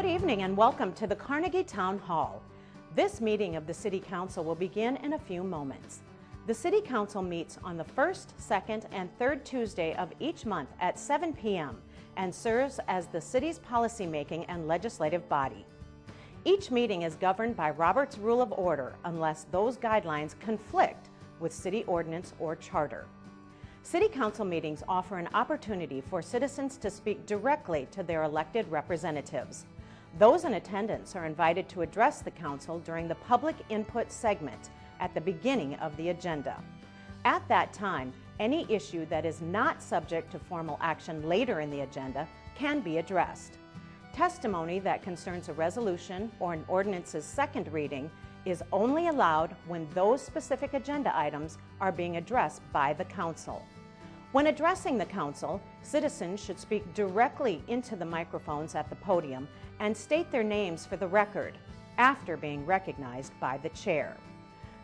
Good evening and welcome to the Carnegie Town Hall. This meeting of the City Council will begin in a few moments. The City Council meets on the first, second, and third Tuesday of each month at 7 p.m. and serves as the city's policymaking and legislative body. Each meeting is governed by Robert's Rule of Order unless those guidelines conflict with city ordinance or charter. City Council meetings offer an opportunity for citizens to speak directly to their elected representatives. Those in attendance are invited to address the Council during the public input segment at the beginning of the agenda. At that time, any issue that is not subject to formal action later in the agenda can be addressed. Testimony that concerns a resolution or an ordinance's second reading is only allowed when those specific agenda items are being addressed by the Council. When addressing the Council, citizens should speak directly into the microphones at the podium and state their names for the record after being recognized by the chair.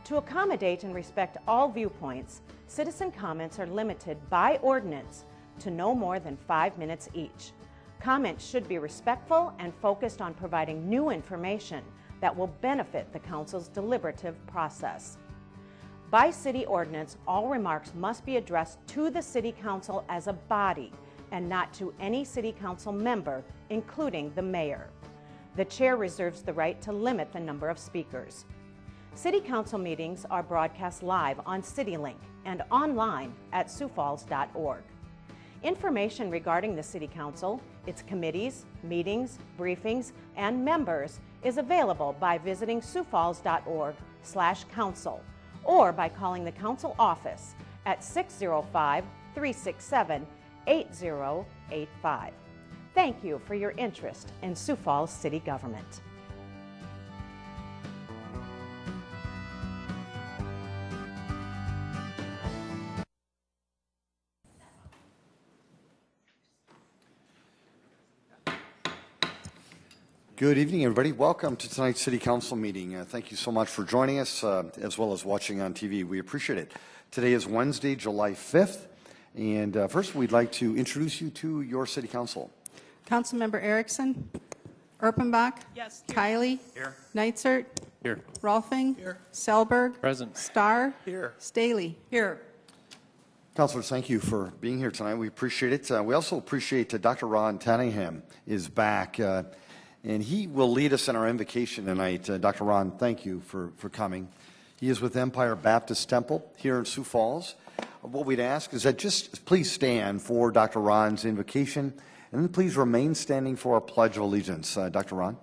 To accommodate and respect all viewpoints, citizen comments are limited by ordinance to no more than 5 minutes each. Comments should be respectful and focused on providing new information that will benefit the Council's deliberative process. By city ordinance, all remarks must be addressed to the City Council as a body and not to any City Council member, including the mayor. The chair reserves the right to limit the number of speakers. City Council meetings are broadcast live on CityLink and online at siouxfalls.org. Information regarding the City Council, its committees, meetings, briefings, and members is available by visiting siouxfalls.org/council or by calling the Council office at 605-367-8085. Thank you for your interest in Sioux Falls City Government. Good evening, everybody. Welcome to tonight's City Council meeting. Thank you so much for joining us, as well as watching on TV. We appreciate it. Today is Wednesday, July 5th, and first we'd like to introduce you to your City Council. Councilmember Erickson, Erpenbach, yes, Kiley, here. Neitzert, Here. Rolfing, Here. Selberg, Present. Starr, Here. Staley. Here. Councilors, thank you for being here tonight. We appreciate it. We also appreciate Dr. Ron Tanningham is back. And he will lead us in our invocation tonight. Dr. Ron, thank you for coming. He is with Empire Baptist Temple here in Sioux Falls. What we'd ask is that just please stand for Dr. Ron's invocation, and then please remain standing for our Pledge of Allegiance. Dr. Ron.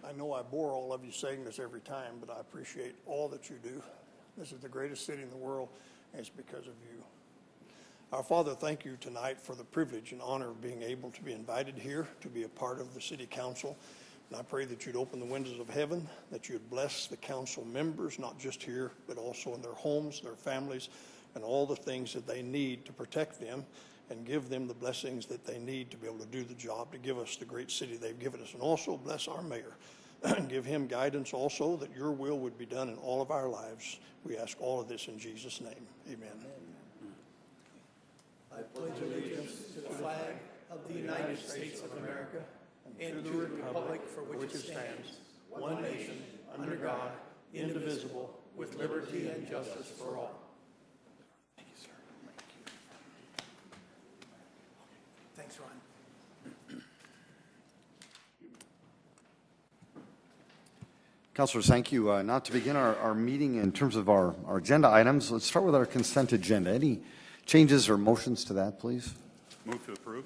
I know I bore all of you saying this every time, but I appreciate all that you do. This is the greatest city in the world, and it's because of you. Our Father, thank you tonight for the privilege and honor of being able to be invited here to be a part of the City Council. And I pray that you'd open the windows of heaven, that you'd bless the council members, not just here, but also in their homes, their families, and all the things that they need to protect them and give them the blessings that they need to be able to do the job, to give us the great city they've given us. And also bless our mayor and give him guidance also that your will would be done in all of our lives. We ask all of this in Jesus' name. Amen. I pledge allegiance to the flag of the United States of America and to the republic for which it stands, one nation, under God, indivisible, with liberty and justice for all. Thank you, sir. Thank you. Thanks, Ron. Councilors, thank you. Now to begin our meeting in terms of our agenda items, let's start with our consent agenda. Any changes or motions to that, please? Move to approve.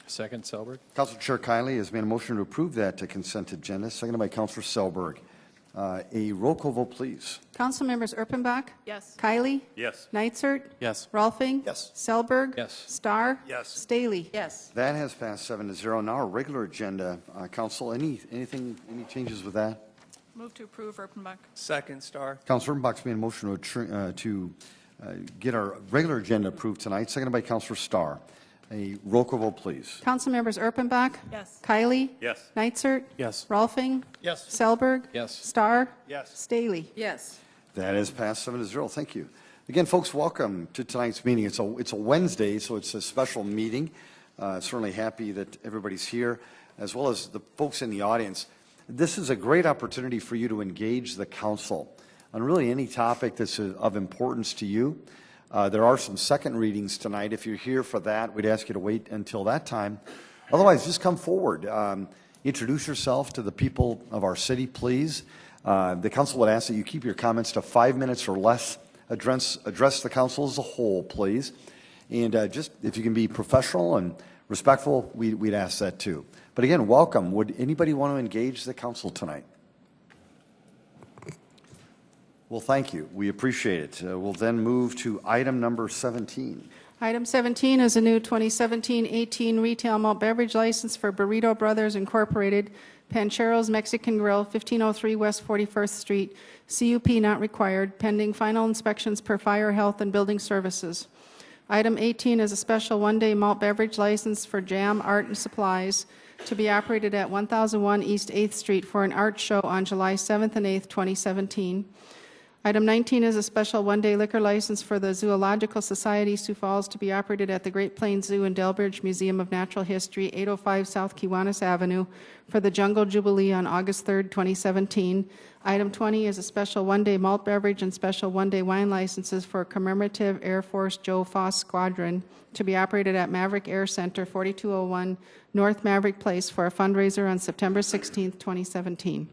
Second, Selberg. Council Chair Kiley has made a motion to approve that consent agenda, seconded by Councilor Selberg. A roll call vote, please. Councilmembers Erpenbach, Yes. Kiley, Yes. Neitzert, Yes. Rolfing, Yes. Selberg, Yes. Starr, Yes. Staley. Yes. That has passed 7-0. Now our regular agenda, Council. Any changes with that? Move to approve Erpenbach. Second, Star. Councilor Erpenbach's made a motion to get our regular agenda approved tonight, seconded by Councilor Starr. A roll call vote, please. Councilmembers Erpenbach, Yes. Kiley, Yes. Neitzert, Yes. Rolfing, Yes. Selberg, Yes. Starr, Yes. Staley. Yes. That is passed 7-0. Thank you. Again, folks, welcome to tonight's meeting. It's a Wednesday, so it's a special meeting. Certainly happy that everybody's here, as well as the folks in the audience. This is a great opportunity for you to engage the council on really any topic that's of importance to you. There are some second readings tonight. If you're here for that, we'd ask you to wait until that time. Otherwise, just come forward. Introduce yourself to the people of our city, please. The council would ask that you keep your comments to 5 minutes or less. Address the council as a whole, please. And just if you can be professional and respectful, we'd ask that too. But again, welcome. Would anybody want to engage the council tonight? Well, thank you. We appreciate it. We'll then move to item number 17. Item 17 is a new 2017-18 retail malt beverage license for Burrito Brothers Incorporated, Pancheros Mexican Grill, 1503 West 41st Street, CUP not required, pending final inspections per Fire, Health, and Building Services. Item 18 is a special one-day malt beverage license for Jam Art and Supplies to be operated at 1001 East 8th Street for an art show on July 7th and 8th, 2017. Item 19 is a special one-day liquor license for the Zoological Society, Sioux Falls, to be operated at the Great Plains Zoo and Delbridge Museum of Natural History, 805 South Kiwanis Avenue, for the Jungle Jubilee on August 3rd, 2017. Item 20 is a special one-day malt beverage and special one-day wine licenses for Commemorative Air Force Joe Foss Squadron to be operated at Maverick Air Center, 4201 North Maverick Place, for a fundraiser on September 16th, 2017.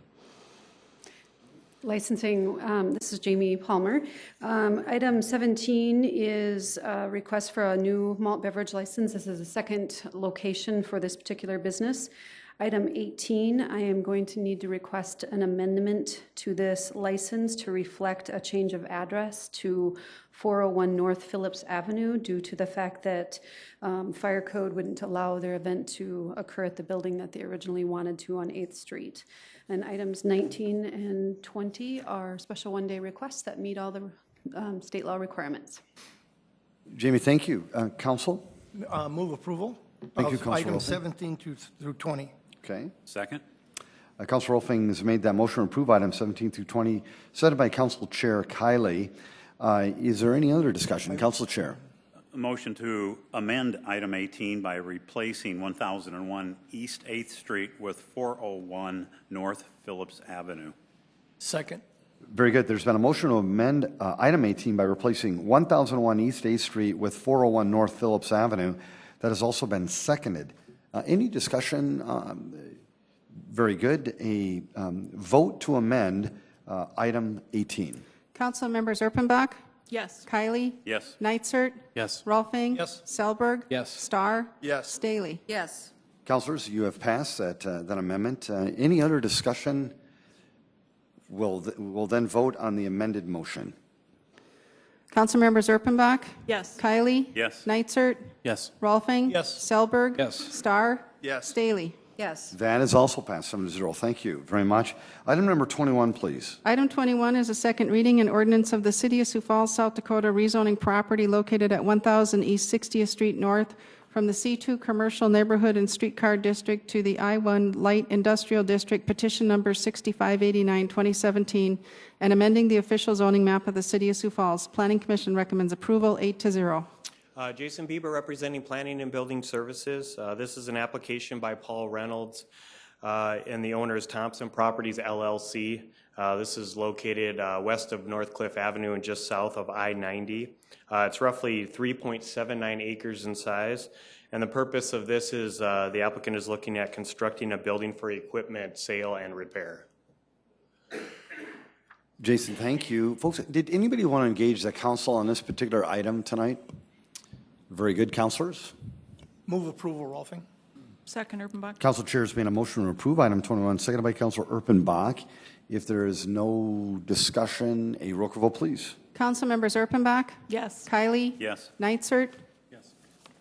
Licensing, this is Jamie Palmer. Item 17 is a request for a new malt beverage license. This is a second location for this particular business. Item 18, I am going to need to request an amendment to this license to reflect a change of address to 401 North Phillips Avenue due to the fact that fire code wouldn't allow their event to occur at the building that they originally wanted to on 8th Street. And items 19 and 20 are special one-day requests that meet all the state law requirements. Jamie, thank you. Council? Move approval. Thank you, of Councilor items Rolfing. 17 through 20. Okay. Second. Councilor Rolfing has made that motion to approve items 17 through 20, seconded by Council Chair Kiley. Is there any other discussion? Council Chair. A motion to amend item 18 by replacing 1001 East 8th Street with 401 North Phillips Avenue. Second. Very good. There's been a motion to amend item 18 by replacing 1001 East 8th Street with 401 North Phillips Avenue. That has also been seconded. Any discussion? Very good. A vote to amend item 18. Council members Erpenbach, Yes. Kiley, Yes. Neitzert, Yes. Rolfing, Yes. Selberg, Yes. Starr, Yes. Staley. Yes. Councilors, you have passed that amendment. Any other discussion? We'll then vote on the amended motion. Council members Erpenbach, Yes. Kiley, Yes. Neitzert, Yes. Rolfing, Yes. Selberg, Yes. Starr, Yes. Staley. Yes. That is also passed 7-0. Thank you very much. Item number 21, please. Item 21 is a second reading and ordinance of the City of Sioux Falls, South Dakota, rezoning property located at 1000 East 60th Street North from the C2 Commercial Neighborhood and Streetcar District to the I1 Light Industrial District, petition number 6589, 2017, and amending the official zoning map of the City of Sioux Falls. Planning Commission recommends approval 8-0. Jason Bieber representing Planning and Building Services. This is an application by Paul Reynolds and the owner is Thompson Properties LLC. This is located west of North Cliff Avenue and just south of I-90. It's roughly 3.79 acres in size. And the purpose of this is the applicant is looking at constructing a building for equipment sale and repair. Jason, thank you. Folks, did anybody want to engage the council on this particular item tonight? Very good, councilors. Move approval, Rolfing. Second, Erpenbach. Council Chair has made a motion to approve item 21, seconded by Councilor Erpenbach. If there is no discussion, a roll call vote, please. Council members Erpenbach, Yes. Kiley, Yes. Neitzert,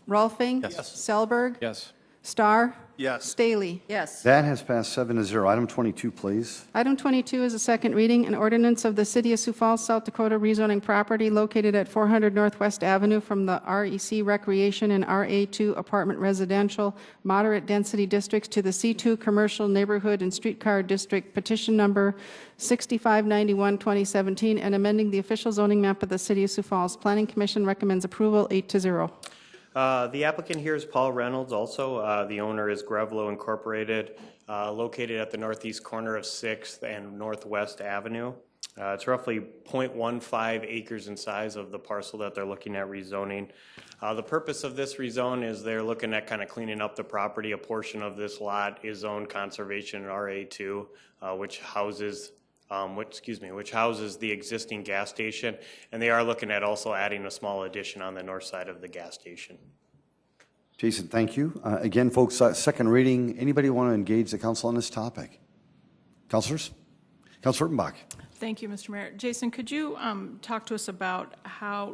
Rolfing, Yes. Selberg, Yes. Starr, Yes. Staley. Yes. That has passed 7-0. Item 22, please. Item 22 is a second reading, an ordinance of the City of Sioux Falls, South Dakota, rezoning property located at 400 Northwest Avenue from the REC Recreation and RA2 Apartment Residential Moderate Density Districts to the C2 Commercial Neighborhood and Streetcar District, petition number 6591, 2017, and amending the official zoning map of the City of Sioux Falls. Planning Commission recommends approval 8-0. The applicant here is Paul Reynolds also. The owner is Grevlo Incorporated, located at the northeast corner of 6th and Northwest Avenue. It's roughly 0.15 acres in size of the parcel that they're looking at rezoning. The purpose of this rezone is they're looking at kind of cleaning up the property. A portion of this lot is zoned conservation in RA2, which houses the existing gas station, and they are looking at also adding a small addition on the north side of the gas station. Jason, thank you. Again, folks, second reading. Anybody want to engage the council on this topic? Councilors? Councilor Urtenbach. Thank you, Mr. Mayor. Jason, could you talk to us about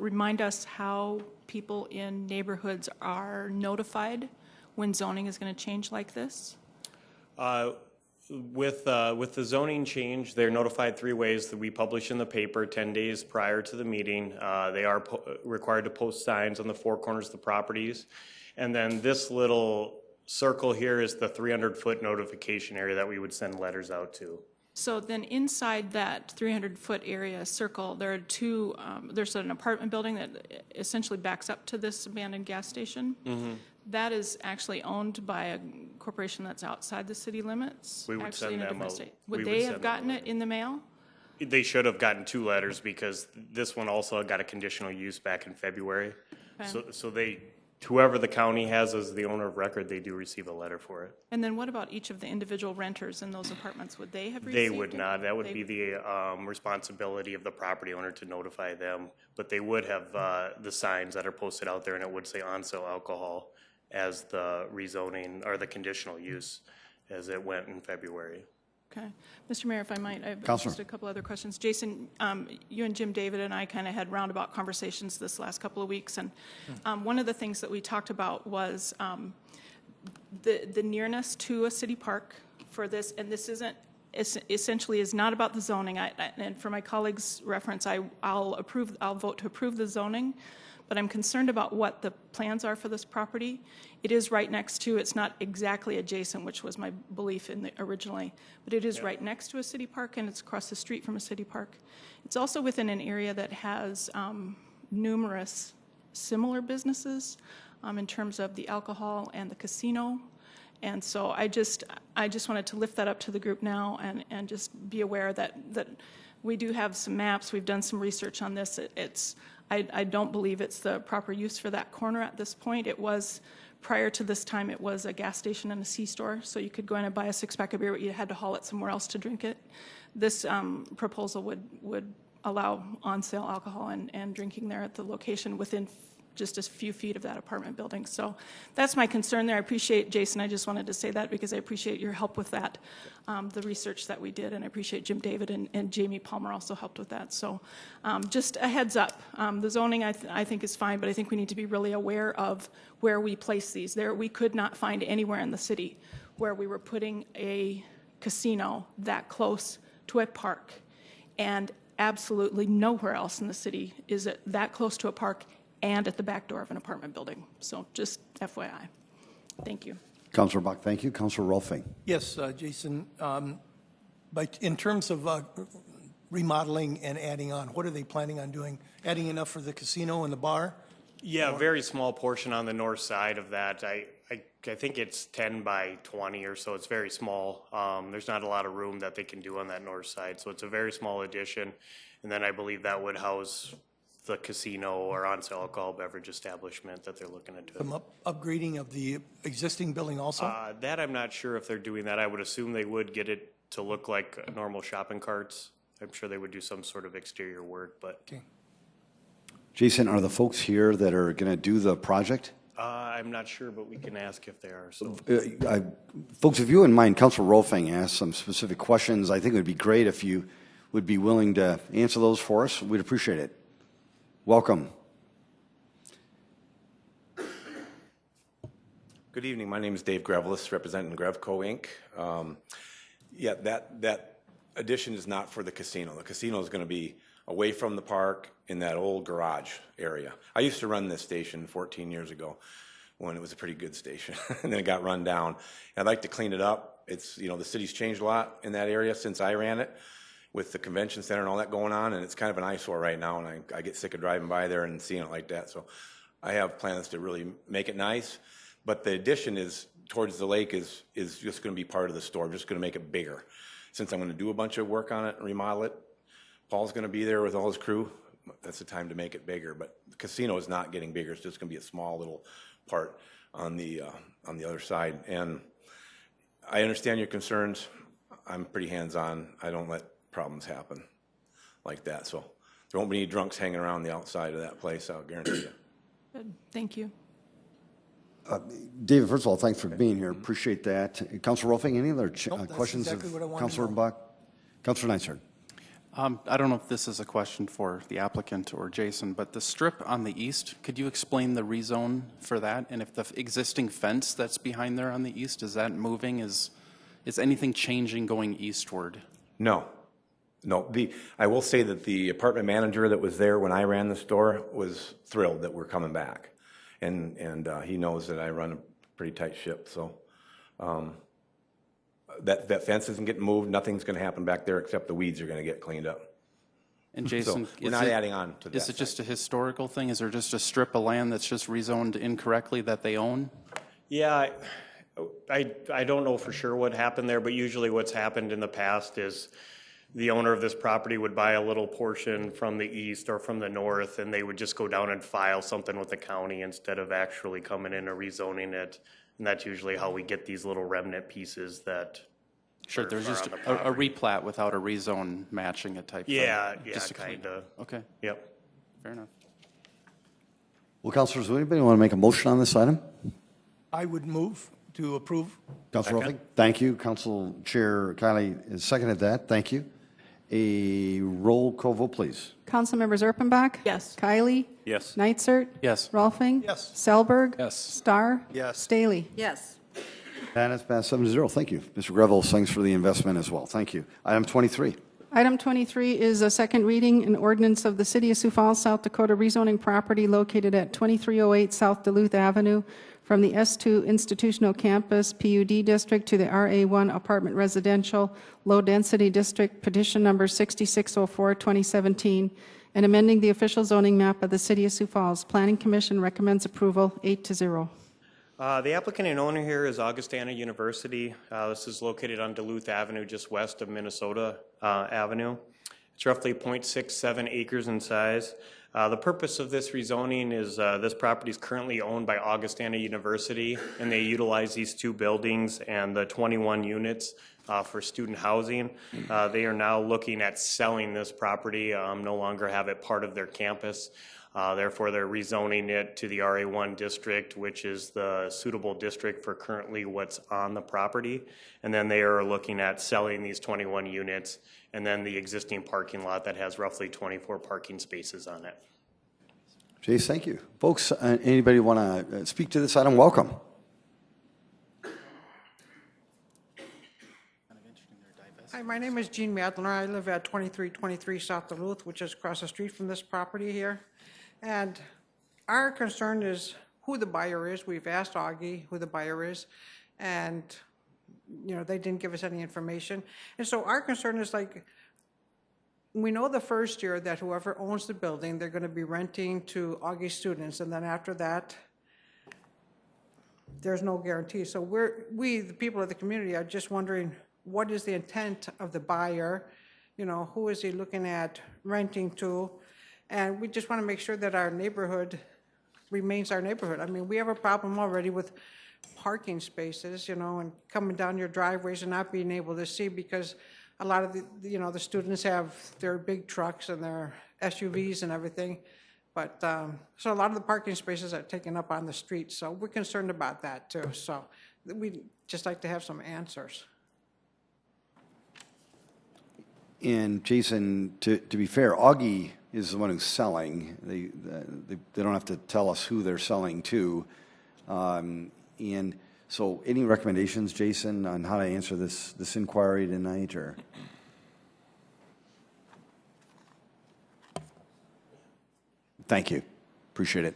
remind us how people in neighborhoods are notified when zoning is going to change like this? With the zoning change, they're notified 3 ways. That we publish in the paper 10 days prior to the meeting. They are required to post signs on the 4 corners of the properties. And then this little circle here is the 300-foot notification area that we would send letters out to. So then inside that 300-foot area circle, there are 2, there's an apartment building that essentially backs up to this abandoned gas station. Mm-hmm. That is actually owned by a corporation that's outside the city limits. We would send them out. Would they have gotten it in the mail? They should have gotten 2 letters because this one also got a conditional use back in February. Okay. So they, whoever the county has as the owner of record, they do receive a letter for it. And then what about each of the individual renters in those apartments? Would they have received it? They would not. That would be the responsibility of the property owner to notify them. But they would have the signs that are posted out there, and it would say on-sale alcohol as the rezoning or the conditional use as it went in February. Okay. Mr. Mayor, if I might, I have just a couple other questions. Jason, you and Jim David and I kind of had roundabout conversations this last couple of weeks, and one of the things that we talked about was the nearness to a city park for this, and this isn't essentially is not about the zoning. And for my colleagues' reference, I'll vote to approve the zoning, but I'm concerned about what the plans are for this property. It is right next to, it's not exactly adjacent, which was my belief originally, but it is right next to a city park, and it's across the street from a city park. It's also within an area that has numerous similar businesses in terms of the alcohol and the casino. And so I just wanted to lift that up to the group now and just be aware that we do have some maps. We've done some research on this. I don't believe it's the proper use for that corner at this point. It was, prior to this time, it was a gas station and a C-store, so you could go in and buy a 6-pack of beer, but you had to haul it somewhere else to drink it. This proposal would allow on-sale alcohol and drinking there at the location within just a few feet of that apartment building. So that's my concern there. I appreciate, Jason, I just wanted to say that because I appreciate your help with that, the research that we did, and I appreciate Jim David and Jamie Palmer also helped with that. So just a heads up. The zoning I think is fine, but I think we need to be really aware of where we place these. We could not find anywhere in the city where we were putting a casino that close to a park, and absolutely nowhere else in the city is it that close to a park and at the back door of an apartment building. So just FYI. Thank you. Councilor Buck, thank you. Councilor Rolfing. Yes, Jason, but in terms of remodeling and adding on, what are they planning on doing? Adding enough for the casino and the bar? Yeah, a very small portion on the north side of that. I think it's 10 by 20 or so. It's very small. There's not a lot of room that they can do on that north side. So it's a very small addition. And then I believe that would house the casino or on-sale alcohol beverage establishment that they're looking at doing. Some upgrading of the existing building also? That I'm not sure if they're doing that. I would assume they would get it to look like normal shopping carts. I'm sure they would do some sort of exterior work, but. Okay. Jason, are the folks here that are going to do the project? I'm not sure, but we can ask if they are. So. Folks, if you wouldn't mind, Councilor Rolfing asked some specific questions. I think it would be great if you would be willing to answer those for us. We'd appreciate it. Welcome. Good evening. My name is Dave Grevelis, representing Grevco Inc. Yeah, that addition is not for the casino. The casino is going to be away from the park in that old garage area. I used to run this station 14 years ago when it was a pretty good station, and then it got run down. And I'd like to clean it up. It's, the city's changed a lot in that area since I ran it, with the convention center and all that going on, and it's kind of an eyesore right now, and I get sick of driving by there and seeing it like that. So I have plans to really make it nice, but the addition is towards the lake is just going to be part of the store. I'm just going to make it bigger. Since I'm going to do a bunch of work on it and remodel it, Paul's going to be there with all his crew. That's the time to make it bigger. But the casino is not getting bigger. It's just going to be a small little part on the other side. And I understand your concerns. I'm pretty hands-on. I don't let problems happen like that. So there won't be any drunks hanging around the outside of that place, I'll guarantee you. Good. Thank you. David, first of all, thanks for being here. Appreciate that. Councilor Rolfing, any other questions exactly what I of wanted to Councilor know. Buck? Councilor Nysard. I don't know if this is a question for the applicant or Jason, but the strip on the east, could you explain the rezone for that? And if the existing fence that's behind there on the east, is that moving? Is anything changing going eastward? No. I will say that the apartment manager that was there when I ran the store was thrilled that we're coming back. And he knows that I run a pretty tight ship, so that fence isn't getting moved. Nothing's going to happen back there except the weeds are going to get cleaned up. And Jason, so we're not adding on to that. Is it just a historical thing? Is there just a strip of land that's just rezoned incorrectly that they own? Yeah, I don't know for sure what happened there, but usually what's happened in the past is the owner of this property would buy a little portion from the east or from the north, and they would just go down and file something with the county instead of actually coming in and rezoning it. And that's usually how we get these little remnant pieces that Sure, there's just a replat without a rezone matching it type thing. Yeah, Just kind of. Okay. Yep. Fair enough. Well, councilors, does anybody want to make a motion on this item? I would move to approve. Councilor Rolfing, thank you. Council Chair Kiley has seconded that. Thank you. A roll call vote, please. Councilmembers Erpenbach? Yes. Kiley? Yes. Nitzert? Yes. Rolfing? Yes. Selberg? Yes. Starr? Yes. Staley? Yes. And it's passed 7-0. Thank you. Mr. Greville, thanks for the investment as well. Thank you. Item 23. Item 23 is a second reading, an ordinance of the City of Sioux Falls, South Dakota, rezoning property located at 2308 South Duluth Avenue from the S2 Institutional Campus PUD District to the RA1 Apartment Residential Low Density District, petition number 6604-2017, and amending the official zoning map of the City of Sioux Falls. Planning Commission recommends approval 8-0. The applicant and owner here is Augustana University. This is located on Duluth Avenue, just west of Minnesota Avenue. It's roughly 0.67 acres in size. The purpose of this rezoning is this property is currently owned by Augustana University, and they utilize these two buildings and the 21 units for student housing. They are now looking at selling this property, no longer have it part of their campus. Therefore, they're rezoning it to the RA1 district, which is the suitable district for currently what's on the property. And then they are looking at selling these 21 units and then the existing parking lot that has roughly 24 parking spaces on it. Jace, thank you. Folks, anybody want to speak to this item? Welcome. Hi, my name is Jean Madlener. I live at 2323 South Duluth, which is across the street from this property here. And our concern is who the buyer is. We've asked Augie who the buyer is, and they didn't give us any information. And so our concern is, like, we know the first year that whoever owns the building, they're going to be renting to Augie students, and then after that, there's no guarantee. So we, the people of the community, are just wondering, what is the intent of the buyer? Who is he looking at renting to? And we just want to make sure that our neighborhood remains our neighborhood. I mean, we have a problem already with parking spaces, and coming down your driveways and not being able to see, because a lot of the students have their big trucks and their SUVs and everything. But so a lot of the parking spaces are taken up on the street. So we're concerned about that too. So we'd just like to have some answers. And Jason, to be fair, Augie is the one who's selling. They don't have to tell us who they're selling to. And so any recommendations, Jason, on how to answer this inquiry tonight? Or thank you. Appreciate it.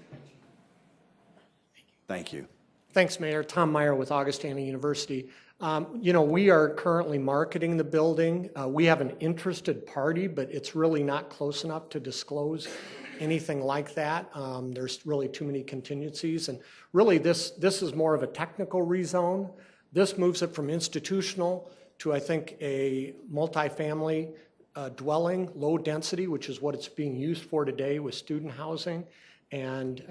Thank you. Thanks, Mayor. Tom Meyer with Augustana University. We are currently marketing the building. We have an interested party, but it's really not close enough to disclose anything like that. There's really too many contingencies, and really this is more of a technical rezone. This moves it from institutional to, I think, a multifamily dwelling, low density, which is what it's being used for today with student housing. And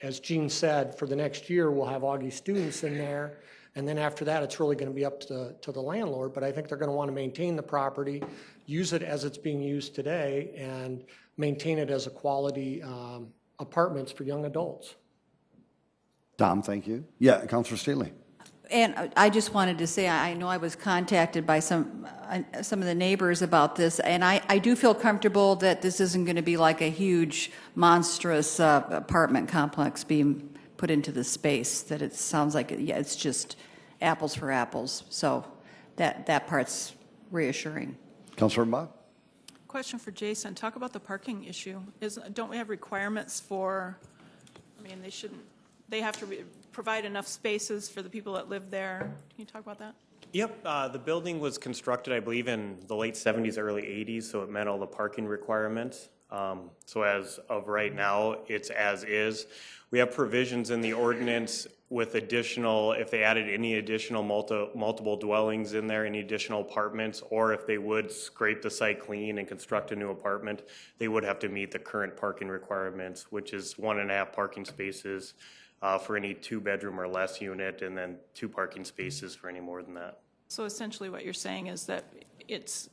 as Gene said, for the next year, we'll have Augie students in there. And then after that, it's really going to be up to the landlord. But I think they're going to want to maintain the property, use it as it's being used today, and maintain it as a quality apartments for young adults. Tom, thank you. Yeah, Councilor Steele. And I just wanted to say, I know I was contacted by some of the neighbors about this, and I do feel comfortable that this isn't going to be like a huge, monstrous apartment complex being put into the space, that it sounds like, yeah, it's just apples for apples. So that part's reassuring. Councilor Bob? Question for Jason. Talk about the parking issue. Don't we have requirements for, I mean, they have to provide enough spaces for the people that live there. Can you talk about that? Yep, the building was constructed, I believe, in the late 70s, early 80s, so it met all the parking requirements. So as of right now, it's as is. We have provisions in the ordinance with additional, if they added any additional multiple dwellings in there, any additional apartments, or if they would scrape the site clean and construct a new apartment, they would have to meet the current parking requirements, which is 1.5 parking spaces for any 2-bedroom or less unit, and then 2 parking spaces for any more than that. So essentially what you're saying is that it's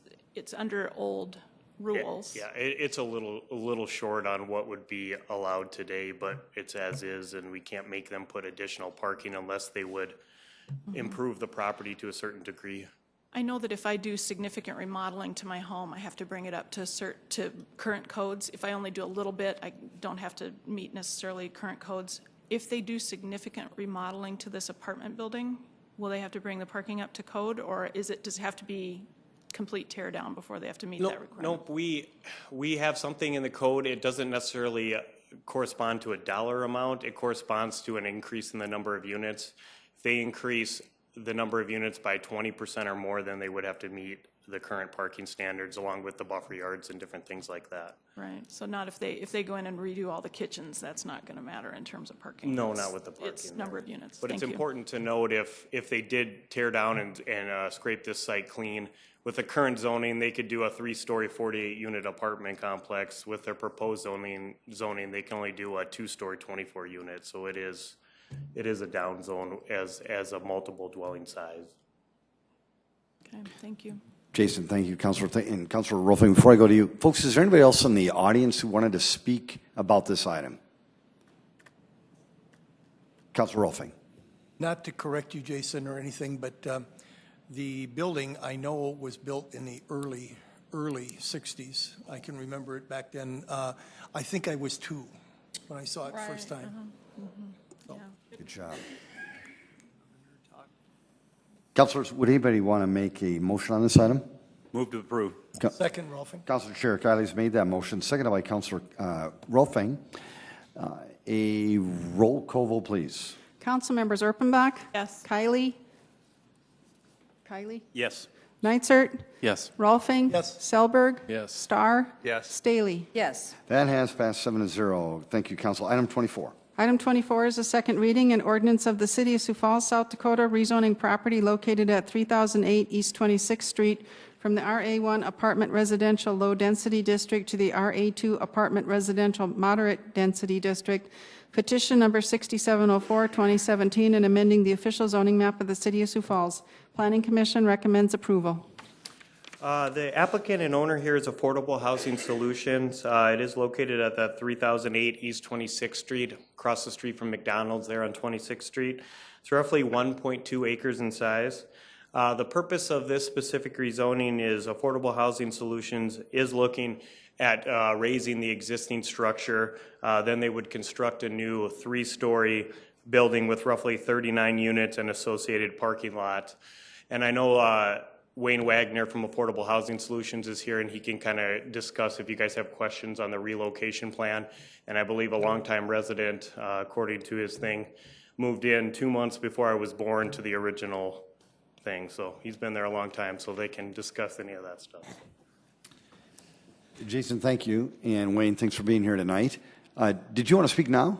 under old rules. Yeah, it's a little short on what would be allowed today, but it's as is, and we can't make them put additional parking unless they would improve the property to a certain degree. I know that if I do significant remodeling to my home, I have to bring it up to current codes. If I only do a little bit, I don't have to meet necessarily current codes. If they do significant remodeling to this apartment building, will they have to bring the parking up to code, or does it have to be complete tear down before they have to meet that requirement? Nope, we have something in the code. It doesn't necessarily correspond to a dollar amount. It corresponds to an increase in the number of units. If they increase the number of units by 20% or more, then they would have to meet the current parking standards along with the buffer yards and different things like that. Right, so not if they go in and redo all the kitchens, that's not going to matter in terms of parking. No, not with the parking. It's number of units. But Thank it's you. important to note if they did tear down and scrape this site clean, with the current zoning, they could do a 3-story, 48-unit apartment complex. With their proposed zoning, they can only do a 2-story, 24-unit. So it is a down zone as a multiple dwelling size. Okay, thank you. Jason, thank you, Councilor. And Councilor Rolfing, before I go to you, folks, is there anybody else in the audience who wanted to speak about this item? Councilor Rolfing. Not to correct you, Jason, or anything, but the building, I know, was built in the early 60s. I can remember it back then. I think I was 2 when I saw it first time. So. Yeah. Good job. Councilors, would anybody want to make a motion on this item? Move to approve. Second, Rolfing. Councilor Chair Kiley's made that motion, seconded by Councilor Rolfing. A roll call vote, please. Council members Erpenbach? Yes. Kiley? Yes. Nitzert? Yes. Rolfing? Yes. Selberg? Yes. Starr? Yes. Staley? Yes. That has passed 7-0. Thank you, Council. Item 24. Item 24 is a second reading and ordinance of the City of Sioux Falls, South Dakota, rezoning property located at 3008 East 26th Street from the RA1 Apartment Residential Low Density District to the RA2 Apartment Residential Moderate Density District. Petition number 6704, 2017, and amending the official zoning map of the City of Sioux Falls. Planning Commission recommends approval. The applicant and owner here is Affordable Housing Solutions. It is located at that 3008 East 26th Street, across the street from McDonald's there on 26th Street. It's roughly 1.2 acres in size. The purpose of this specific rezoning is Affordable Housing Solutions is looking at raising the existing structure. Then they would construct a new 3-story building with roughly 39 units and associated parking lot. And I know Wayne Wagner from Affordable Housing Solutions is here, and he can kind of discuss if you guys have questions on the relocation plan. And I believe a longtime resident, according to his thing, moved in 2 months before I was born to the original thing. So he's been there a long time, so they can discuss any of that stuff. Jason, thank you. And Wayne, thanks for being here tonight. Did you want to speak now?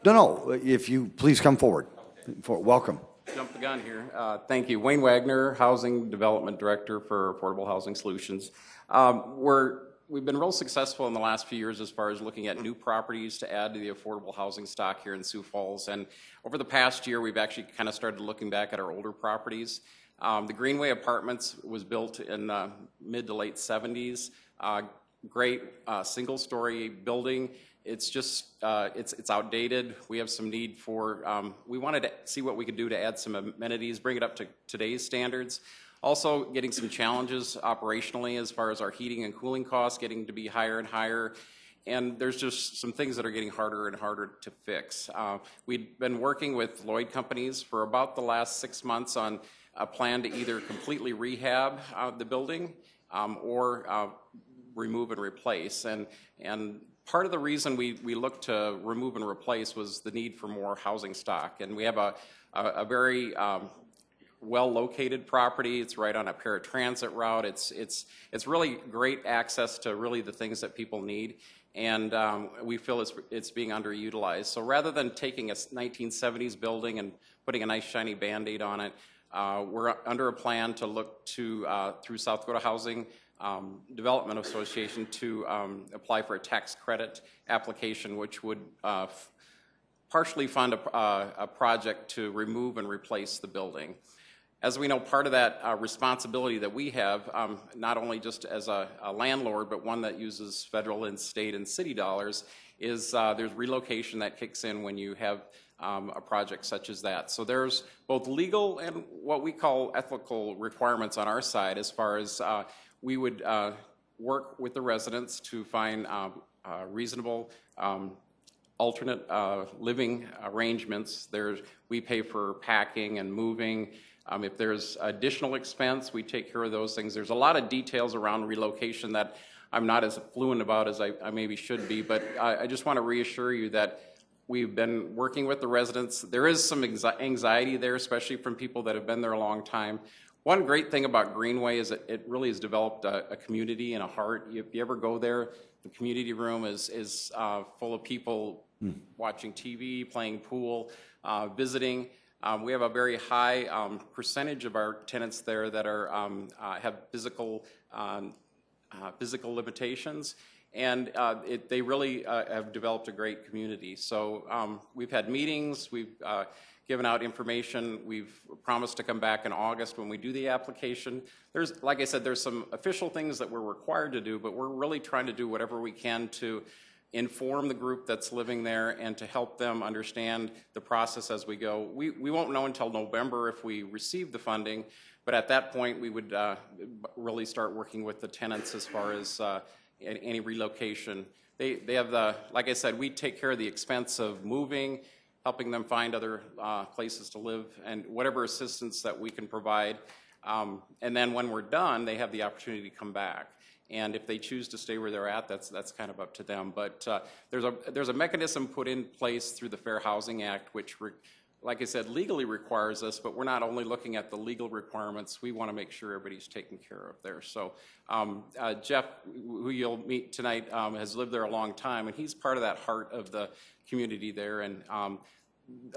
No. If you please come forward. Okay. Welcome. Jump the gun here. Thank you. Wayne Wagner, Housing Development Director for Affordable Housing Solutions. We've been real successful in the last few years as far as looking at new properties to add to the affordable housing stock here in Sioux Falls. And over the past year, we've actually kind of started looking back at our older properties. The Greenway Apartments was built in the mid to late 70s. Great single-story building. It's just, it's outdated. We have some need for, we wanted to see what we could do to add some amenities, bring it up to today's standards. Also getting some challenges operationally as far as our heating and cooling costs getting to be higher and higher. And there's just some things that are getting harder and harder to fix. We've been working with Lloyd companies for about the last 6 months on a plan to either completely rehab the building or remove and replace. And part of the reason we looked to remove and replace was the need for more housing stock. And we have a very well-located property. It's right on a paratransit route. It's really great access to really the things that people need. And we feel it's being underutilized. So rather than taking a 1970s building and putting a nice shiny Band-Aid on it, we're under a plan to look to, through South Dakota Housing Development Association, to apply for a tax credit application, which would partially fund a project to remove and replace the building. As we know, part of that responsibility that we have, not only just as a landlord, but one that uses federal and state and city dollars, is there's relocation that kicks in when you have a project such as that. So there's both legal and what we call ethical requirements on our side, as far as we would work with the residents to find reasonable alternate living arrangements. We pay for packing and moving. If there's additional expense, we take care of those things. There's a lot of details around relocation that I'm not as fluent about as I maybe should be, but I just want to reassure you that we've been working with the residents. There is some anxiety there, especially from people that have been there a long time. One great thing about Greenway is that it really has developed a community and a heart. If you ever go there, the community room is full of people watching TV, playing pool, visiting. We have a very high percentage of our tenants there that are have physical limitations, and they really have developed a great community. So we've had meetings, we've given out information, we've promised to come back in August when we do the application. There's, like I said, there's some official things that we're required to do, but we're really trying to do whatever we can to inform the group that's living there and to help them understand the process as we go. We won't know until November if we receive the funding, but at that point we would really start working with the tenants as far as any relocation. They have like I said, we take care of the expense of moving, helping them find other places to live, and whatever assistance that we can provide. And then when we're done, they have the opportunity to come back. And if they choose to stay where they're at, that's kind of up to them. But there's a mechanism put in place through the Fair Housing Act, which, like I said, legally requires us, but we're not only looking at the legal requirements, we want to make sure everybody's taken care of there. So Jeff, who you'll meet tonight, has lived there a long time, and he's part of that heart of the community there. And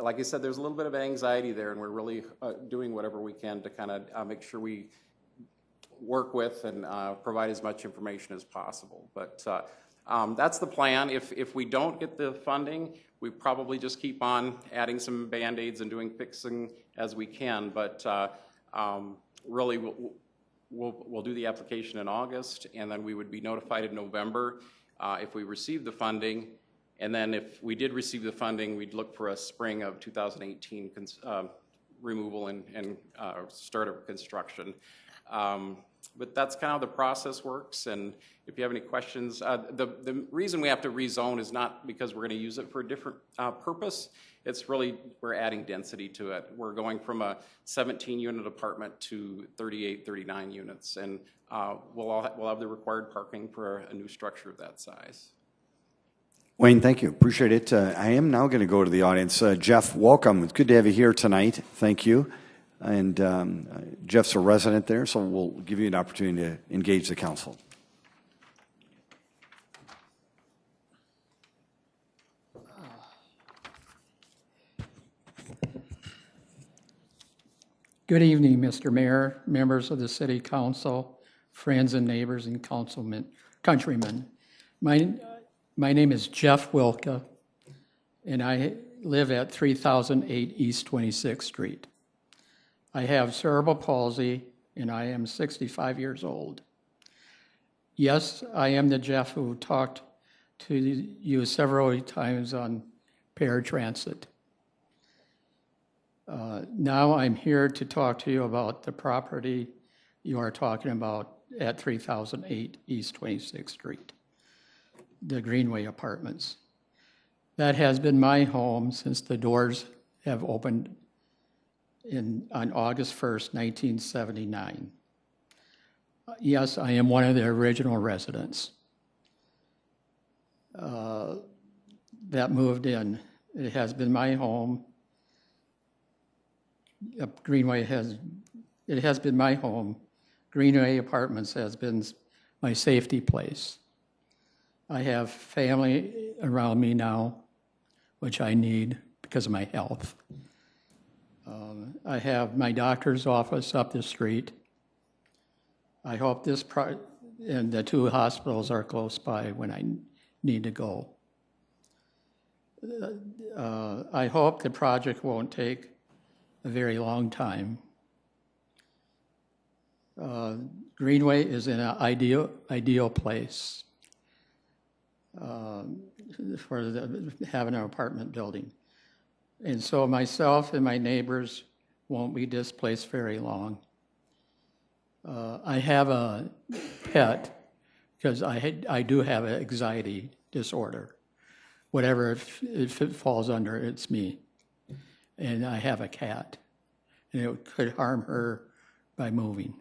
like I said, there's a little bit of anxiety there, and we're really doing whatever we can to kind of make sure we work with and provide as much information as possible. But that's the plan. If we don't get the funding, we probably just keep on adding some Band-Aids and doing fixing as we can. But really, we'll do the application in August, and then we would be notified in November if we receive the funding. And then if we did receive the funding, we'd look for a spring of 2018 removal and start of construction. But that's kind of how the process works, and if you have any questions, the reason we have to rezone is not because we're going to use it for a different purpose. It's really we're adding density to it. We're going from a 17-unit apartment to 38, 39 units, and we'll have the required parking for a new structure of that size. Wayne, thank you. Appreciate it. I am now going to go to the audience. Jeff, welcome. It's good to have you here tonight. Thank you. And Jeff's a resident there, so we'll give you an opportunity to engage the council. Good evening, Mr. Mayor, members of the City Council, friends and neighbors and countrymen. My name is Jeff Wilka, and I live at 3008 East 26th Street. I have cerebral palsy, and I am 65 years old. Yes, I am the Jeff who talked to you several times on paratransit. Now I'm here to talk to you about the property you are talking about at 3008 East 26th Street, the Greenway Apartments. That has been my home since the doors have opened on August 1st, 1979. Yes, I am one of the original residents that moved in. It has been my home. Greenway has been my home. Greenway Apartments has been my safety place. I have family around me now, which I need because of my health. I have my doctor's office up the street. I hope and the two hospitals are close by when I need to go. I hope the project won't take a very long time. Greenway is in an ideal place for having an apartment building. And so myself and my neighbors won't be displaced very long. I have a pet because I do have an anxiety disorder. Whatever if it falls under, it's me. And I have a cat, and it could harm her by moving.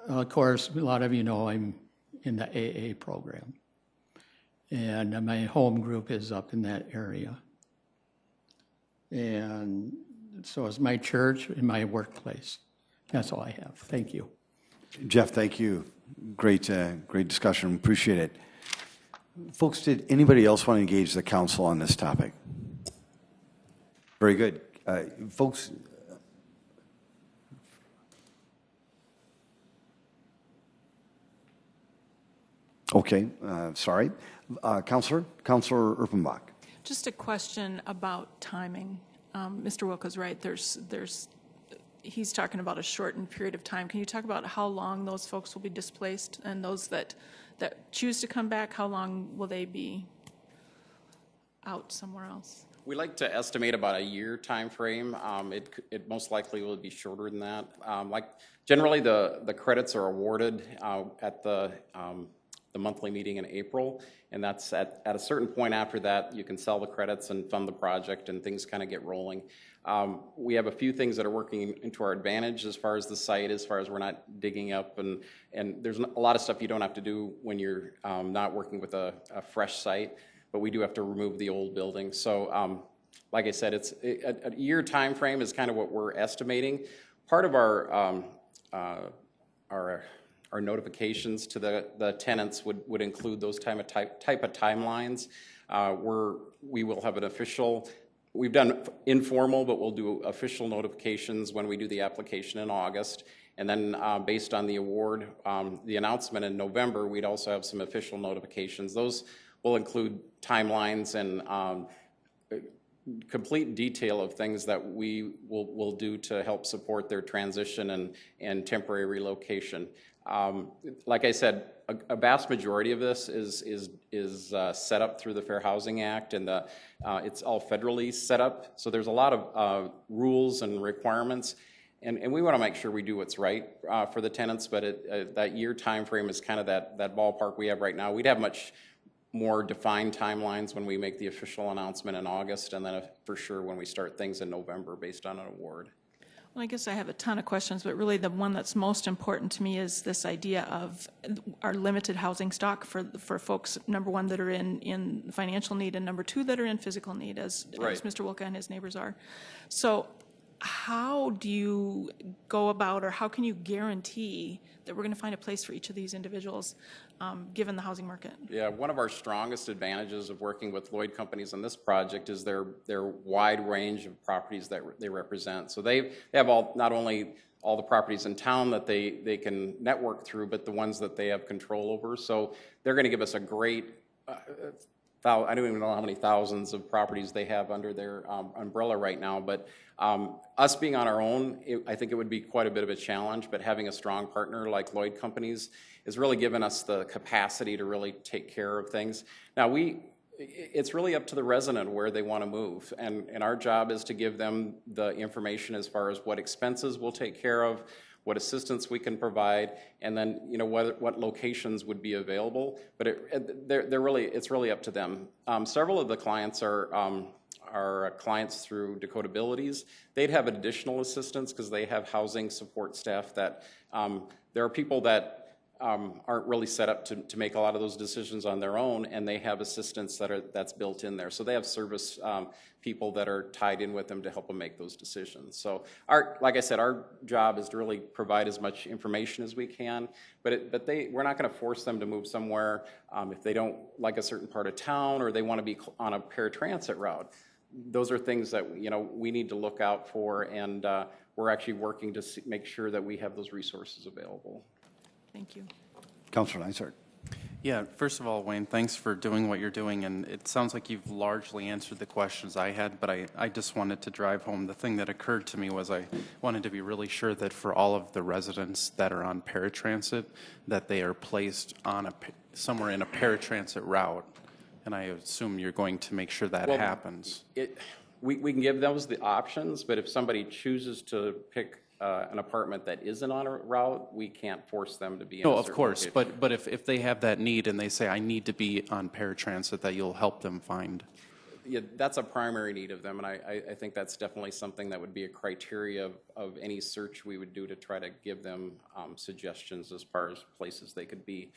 Of course, a lot of you know I'm in the AA program, and my home group is up in that area. And so is my church and my workplace. That's all I have. Thank you. Jeff, thank you. Great discussion. Appreciate it. Folks, did anybody else want to engage the council on this topic? Very good. Folks, okay, sorry. Councilor Erpenbach. Just a question about timing. Mr. Wilka's right. He's talking about a shortened period of time. Can you talk about how long those folks will be displaced, and those that choose to come back, how long will they be out somewhere else? We like to estimate about a year time frame. It most likely will be shorter than that. Generally, the credits are awarded at the monthly meeting in April, and that's at a certain point after that you can sell the credits and fund the project, and things kind of get rolling. We have a few things that are working into our advantage as far as the site, as far as we're not digging up, and there's a lot of stuff you don't have to do when you're not working with a fresh site, but we do have to remove the old building. So like I said, it's a year time frame is kind of what we're estimating. Part of our notifications to the tenants would include those type of timelines, where we will have an official. We've done informal, but we'll do official notifications when we do the application in August. And then based on the award, the announcement in November, we'd also have some official notifications. Those will include timelines and complete detail of things that we will do to help support their transition and temporary relocation. Like I said, a vast majority of this is set up through the Fair Housing Act, and it's all federally set up. So there's a lot of rules and requirements, and we want to make sure we do what's right for the tenants. But that year time frame is kind of that ballpark we have right now. We'd have much more defined timelines when we make the official announcement in August, and then for sure when we start things in November based on an award. Well, I guess I have a ton of questions, but really the one that's most important to me is this idea of our limited housing stock for folks, number one, that are in financial need, and number two, that are in physical need, as Mr. Wilka and his neighbors are. So how do you go about, or how can you guarantee that we're going to find a place for each of these individuals, given the housing market? Yeah, one of our strongest advantages of working with Lloyd companies on this project is their wide range of properties that they represent. So they have not only all the properties in town that they can network through, but the ones that they have control over. So they're going to give us a great, I don't even know how many thousands of properties they have under their umbrella right now, but us being on our own, I think it would be quite a bit of a challenge, but having a strong partner like Lloyd Companies has really given us the capacity to really take care of things. Now, it's really up to the resident where they want to move, and our job is to give them the information as far as what expenses we'll take care of, what assistance we can provide, and then what locations would be available. But it's really up to them. Several of the clients are clients through Dakota Abilities. They'd have additional assistance because they have housing support staff that there are people that aren't really set up to make a lot of those decisions on their own, and they have assistants that's built in there. So they have service people that are tied in with them to help them make those decisions. So like I said, our job is to really provide as much information as we can, but we're not going to force them to move somewhere if they don't like a certain part of town or they want to be on a paratransit route. Those are things that we need to look out for, and we're actually working to make sure that we have those resources available. Thank you. Councilor Neisert. Yeah, first of all, Wayne, thanks for doing what you're doing, and it sounds like you've largely answered the questions I had, but I just wanted to drive home. The thing that occurred to me was I wanted to be really sure that for all of the residents that are on paratransit, that they are placed on somewhere in a paratransit route, and I assume you're going to make sure that happens. We can give those the options, but if somebody chooses to pick an apartment that isn't on a route, we can't force them to be in a certain course, location. but if they have that need and they say, I need to be on paratransit, that you'll help them find. Yeah, that's a primary need of them, and I think that's definitely something that would be a criteria of any search we would do to try to give them suggestions as far as places they could be.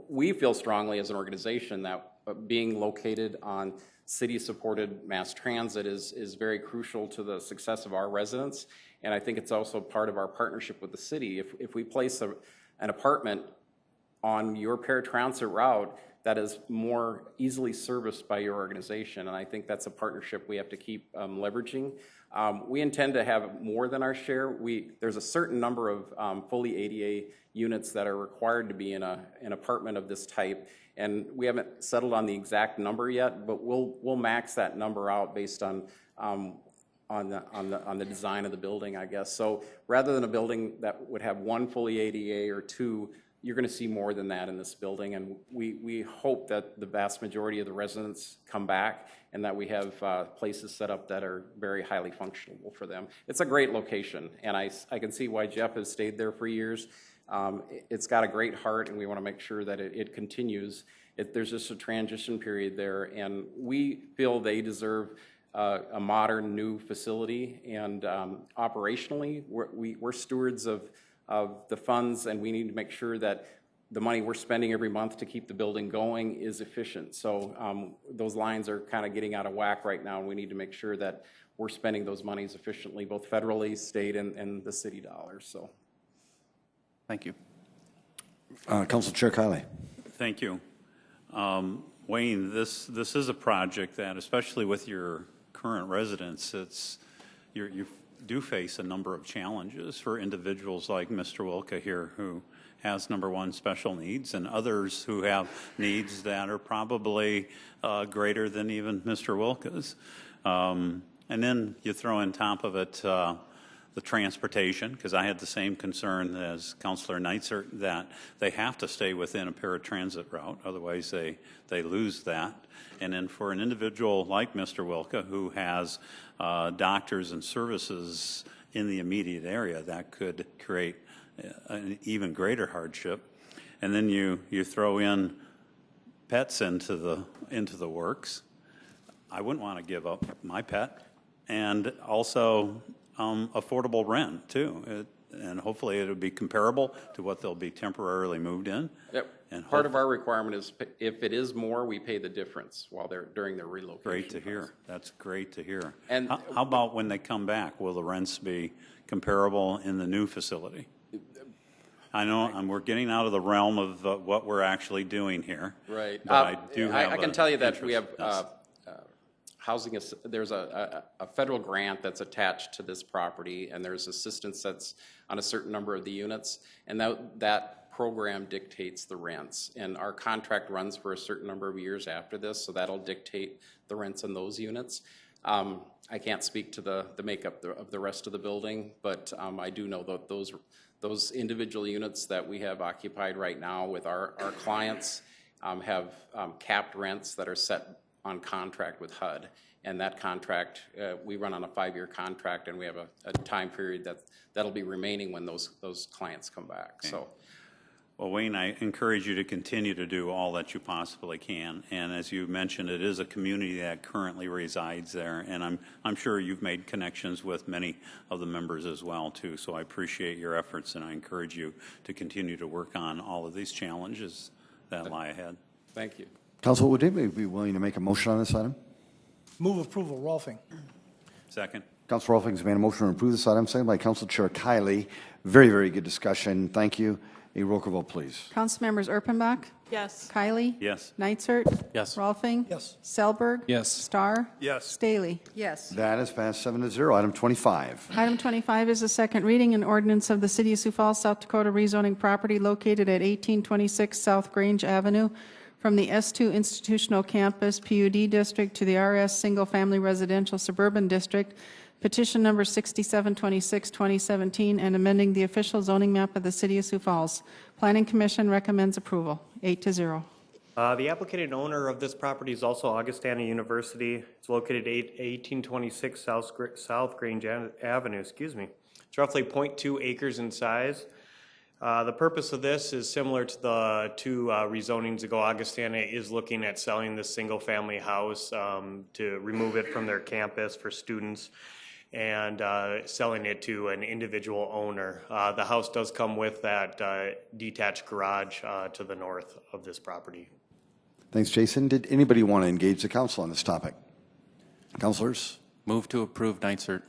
We feel strongly as an organization that being located on city-supported mass transit is very crucial to the success of our residents, and I think it's also part of our partnership with the city. If we place an apartment on your paratransit route that is more easily serviced by your organization, and I think that's a partnership we have to keep leveraging. We intend to have more than our share. There's a certain number of fully ADA units that are required to be in an apartment of this type, and we haven't settled on the exact number yet, but we'll max that number out based on the design of the building, I guess. So rather than a building that would have one fully ADA or two, you're going to see more than that in this building, and we hope that the vast majority of the residents come back and that we have places set up that are very highly functional for them. It's a great location, and I can see why Jeff has stayed there for years. It's got a great heart, and we want to make sure that it continues. There's just a transition period there, and we feel they deserve a modern new facility, and operationally we're stewards of the funds, and we need to make sure that the money we're spending every month to keep the building going is efficient. So those lines are kind of getting out of whack right now, and we need to make sure that we're spending those monies efficiently, both federally, state, and the city dollars. So thank you. Council Chair Kiley. Thank you. Wayne, this is a project that, especially with your current residents, you do face a number of challenges for individuals like Mr. Wilka here, who has, number one, special needs, and others who have needs that are probably greater than even Mr. Wilka's. And then you throw on top of it the transportation, because I had the same concern as Councilor Neitzer, that they have to stay within a paratransit route, otherwise they lose that. And then for an individual like Mr. Wilka, who has doctors and services in the immediate area, that could create an even greater hardship. And then you throw in pets into the works. I wouldn't want to give up my pet, and also affordable rent too. and hopefully it'll be comparable to what they'll be temporarily moved in. Yep. And Part of our requirement is if it is more, we pay the difference while they're during their relocation. Great to hear. That's great to hear. And how about when they come back? Will the rents be comparable in the new facility? I know we're getting out of the realm of what we're actually doing here. Right. But I do have I can tell you that we have interest. housing. There's a federal grant that's attached to this property, and there's assistance that's on a certain number of the units, and that program dictates the rents. And our contract runs for a certain number of years after this, so that'll dictate the rents in those units. I can't speak to the makeup of the rest of the building, but I do know that those individual units that we have occupied right now with our clients have capped rents that are set on contract with HUD. And that contract, we run on a 5-year contract, and we have a time period that'll be remaining when those clients come back. Okay. So. Well, Wayne, I encourage you to continue to do all that you possibly can. And as you mentioned, it is a community that currently resides there, and I'm sure you've made connections with many of the members as well, too. So I appreciate your efforts, and I encourage you to continue to work on all of these challenges that lie ahead. Thank you. Council, would anybody be willing to make a motion on this item? Move approval, Rolfing. Second. Council Rolfing has made a motion to approve this item, seconded by Council Chair Kiley. Very, very good discussion. Thank you. A roll call vote, please. Council members Erpenbach? Yes. Kiley? Yes. Nitzert? Yes. Rolfing? Yes. Selberg? Yes. Starr? Yes. Staley? Yes. That is passed 7-0. Item 25. Item 25 is a second reading and ordinance of the City of Sioux Falls, South Dakota rezoning property located at 1826 South Grange Avenue from the S2 Institutional Campus PUD District to the RS Single Family Residential Suburban District, petition number 6726-2017, and amending the official zoning map of the City of Sioux Falls. Planning Commission recommends approval, 8-0. The applicant and owner of this property is also Augustana University. It's located at 1826 South Grange Avenue. It's roughly 0.2 acres in size. The purpose of this is similar to the two rezonings ago. Augustana is looking at selling this single-family house to remove it from their campus for students and selling it to an individual owner. The house does come with that detached garage to the north of this property. Thanks, Jason. Did anybody want to engage the council on this topic? Councilors? Move to approve, Nitzert.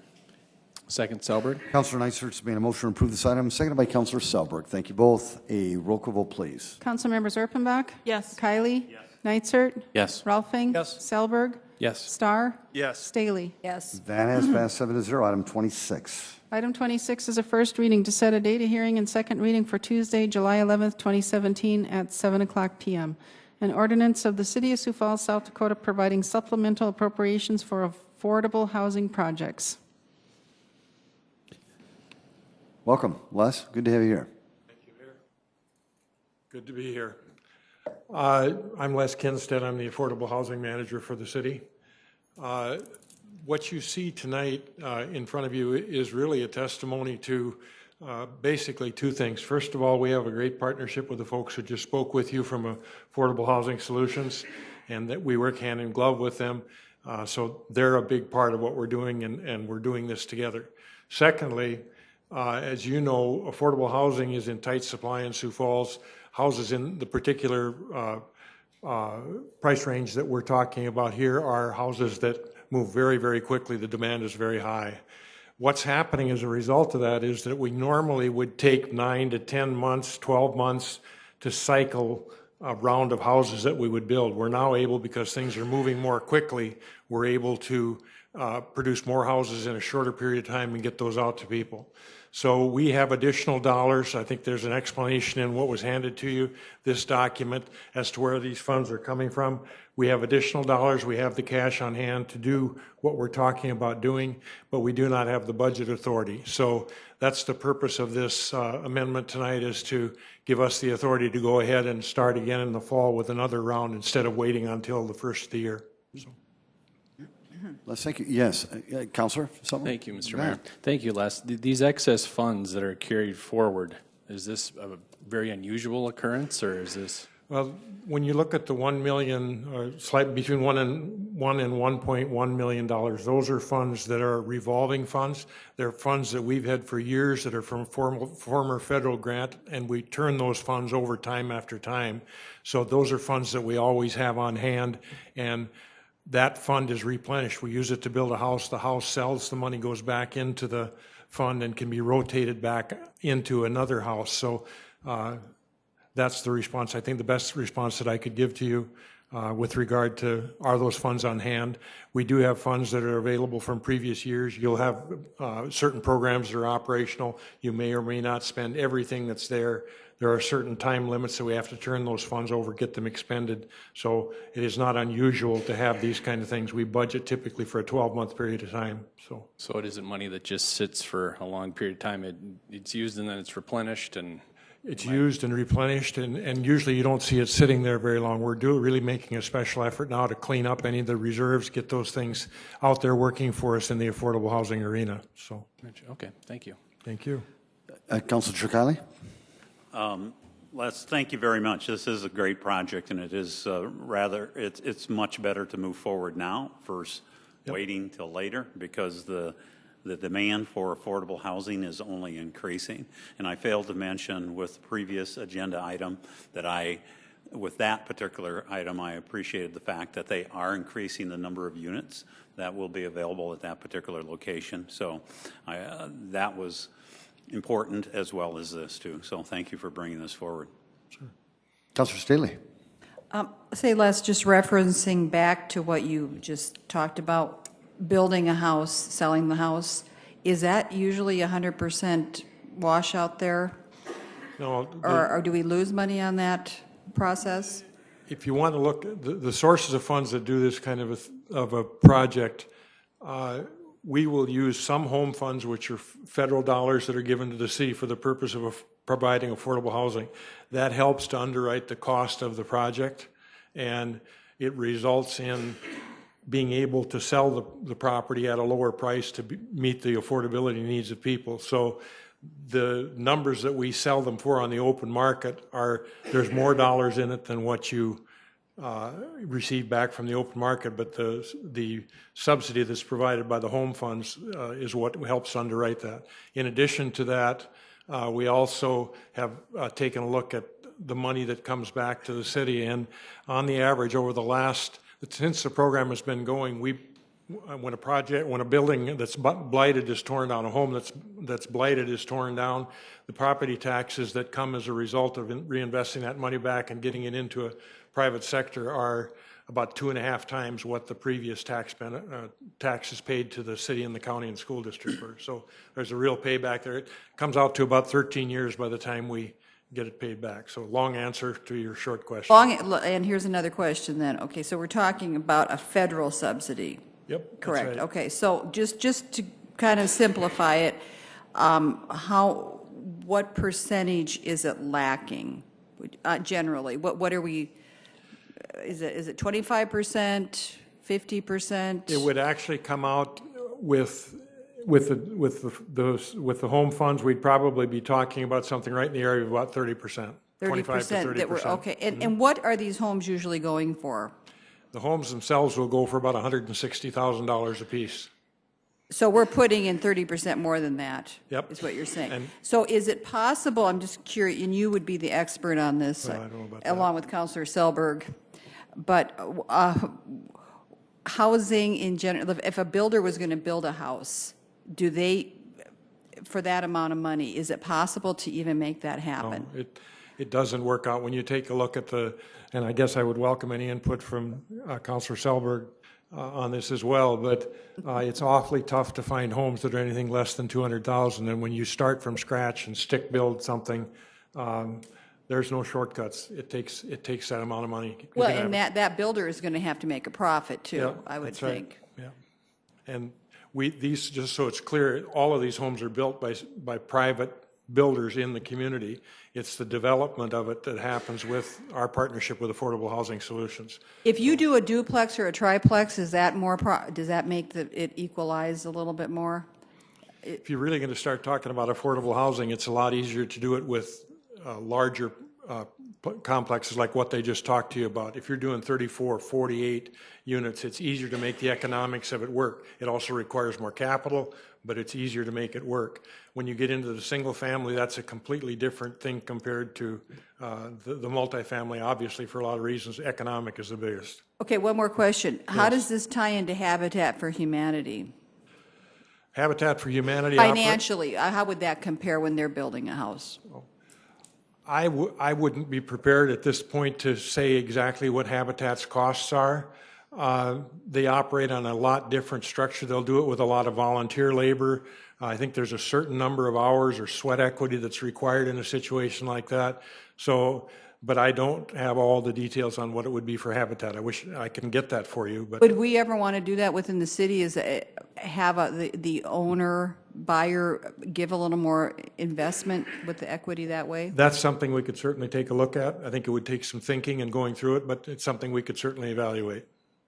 Second, Selberg. Councilor Nitzert's made a motion to approve this item, seconded by Councilor Selberg. Thank you both. A roll call vote, please. Council members Erpenbach? Yes. Kiley? Yes. Nitzert? Yes. Rolfing? Yes. Selberg? Yes. Starr? Yes. Staley? Yes. That has passed 7-0. Item 26. Item 26 is a first reading to set a date of hearing and second reading for Tuesday, July 11th, 2017 at 7:00 p.m. An ordinance of the City of Sioux Falls, South Dakota providing supplemental appropriations for affordable housing projects. Welcome, Les. Good to have you here. Thank you, Mayor. Good to be here. I'm Les Kinstead. I'm the Affordable Housing Manager for the city. What you see tonight in front of you is really a testimony to basically two things. First of all, we have a great partnership with the folks who just spoke with you from Affordable Housing Solutions, and that we work hand in glove with them. So they're a big part of what we're doing, and we're doing this together. Secondly, as you know, affordable housing is in tight supply in Sioux Falls. Houses in the particular price range that we're talking about here are houses that move very, very quickly. The demand is very high. What's happening as a result of that is that we normally would take 9 to 10 months, 12 months to cycle a round of houses that we would build. We're now able, because things are moving more quickly, we're able to produce more houses in a shorter period of time and get those out to people. So we have additional dollars. I think there's an explanation in what was handed to you, this document, as to where these funds are coming from. We have additional dollars. We have the cash on hand to do what we're talking about doing, but we do not have the budget authority. So that's the purpose of this amendment tonight, is to give us the authority to go ahead and start again in the fall with another round instead of waiting until the first of the year. So. Les, thank you. Yes, Councilor, something? Thank you, Mr. Mayor. Thank you, Les. These excess funds that are carried forward, is this a very unusual occurrence, or is this? Well, when you look at the 1 million, or slightly between 1 and $1 and $1.1 million. Those are funds that are revolving funds. They're funds that we've had for years that are from former federal grant, and we turn those funds over time after time. So those are funds that we always have on hand, and that fund is replenished. We use it to build a house. The house sells, the money goes back into the fund and can be rotated back into another house. So that's the response. I think the best response that I could give to you with regard to are those funds on hand. We do have funds that are available from previous years. You'll have certain programs that are operational. You may or may not spend everything that's there. There are certain time limits that we have to turn those funds over, get them expended. So it is not unusual to have these kind of things. We budget typically for a 12-month period of time. So it isn't money that just sits for a long period of time. It's used and then it's replenished and... It's used and replenished, and usually you don't see it sitting there very long. We're really making a special effort now to clean up any of the reserves, get those things out there working for us in the affordable housing arena. So, okay, thank you. Thank you. Councilor Tricali? Les, thank you very much. This is a great project, and it is it's much better to move forward now versus waiting till later, because the demand for affordable housing is only increasing. And I failed to mention with the previous agenda item that with that particular item, I appreciated the fact that they are increasing the number of units that will be available at that particular location. So that was important, as well as this too. So thank you for bringing this forward. Sure. Councilor Staley. Say, Les, just referencing back to what you just talked about, building a house, selling the house, is that usually 100% wash out there? No. Or do we lose money on that process? If you want to look at the sources of funds that do this kind of a project, we will use some home funds, which are federal dollars that are given to the city for the purpose of providing affordable housing. That helps to underwrite the cost of the project, and it results in being able to sell the property at a lower price to meet the affordability needs of people. So the numbers that we sell them for on the open market there's more dollars in it than what you receive back from the open market, but the subsidy that's provided by the home funds is what helps underwrite that. In addition to that, we also have taken a look at the money that comes back to the city, and on the average over since the program has been going, when a building that's blighted is torn down, a home that's blighted is torn down, the property taxes that come as a result of reinvesting that money back and getting it into a private sector are about 2.5 times what the previous taxes paid to the city and the county and school district were. So there's a real payback there. It comes out to about 13 years by the time we get it paid back. So long answer to your short question. And here's another question then. Okay, so we're talking about a federal subsidy. Yep. Correct. Right. Okay, so just to kind of simplify it, what percentage is it lacking generally? What are we? Is it 25%, 50%? It would actually come out with the home funds. We'd probably be talking about something right in the area of about 30%. 30% that were okay. And what are these homes usually going for? The homes themselves will go for about $160,000 a piece. So we're putting in 30% more than that. Yep. Is what you're saying. So is it possible? I'm just curious, and you would be the expert on this, I don't know about along with Councilor Selberg. But housing in general, if a builder was going to build a house, do they, for that amount of money, is it possible to even make that happen? No, it doesn't work out. When you take a look at and I guess I would welcome any input from Councilor Selberg on this as well, but it's awfully tough to find homes that are anything less than $200,000. And when you start from scratch and stick build something, there's no shortcuts. It takes that amount of money. Well, and that builder is going to have to make a profit too, yeah, I would Right. think. Yeah. And these, just so it's clear, all of these homes are built by private builders in the community. It's the development of it that happens with our partnership with Affordable Housing Solutions. If you do a duplex or a triplex, is that more? Does that make it equalize a little bit more? If you're really going to start talking about affordable housing, it's a lot easier to do it with larger complexes like what they just talked to you about. If you're doing 34, 48 units, it's easier to make the economics of it work. It also requires more capital, but it's easier to make it work. When you get into the single family, that's a completely different thing compared to the multifamily. Obviously, for a lot of reasons, economic is the biggest. Okay, one more question. How does this tie into Habitat for Humanity? Habitat for Humanity. Financially, how would that compare when they're building a house? I wouldn't be prepared at this point to say exactly what Habitat's costs are. They operate on a lot different structure. They'll do it with a lot of volunteer labor. I think there's a certain number of hours or sweat equity that's required in a situation like that. So, but I don't have all the details on what it would be for Habitat. I wish I can get that for you. But would we ever want to do that within the city? Is have the owner buyer give a little more investment with the equity that way? That's something we could certainly take a look at. I think it would take some thinking and going through it, but it's something we could certainly evaluate.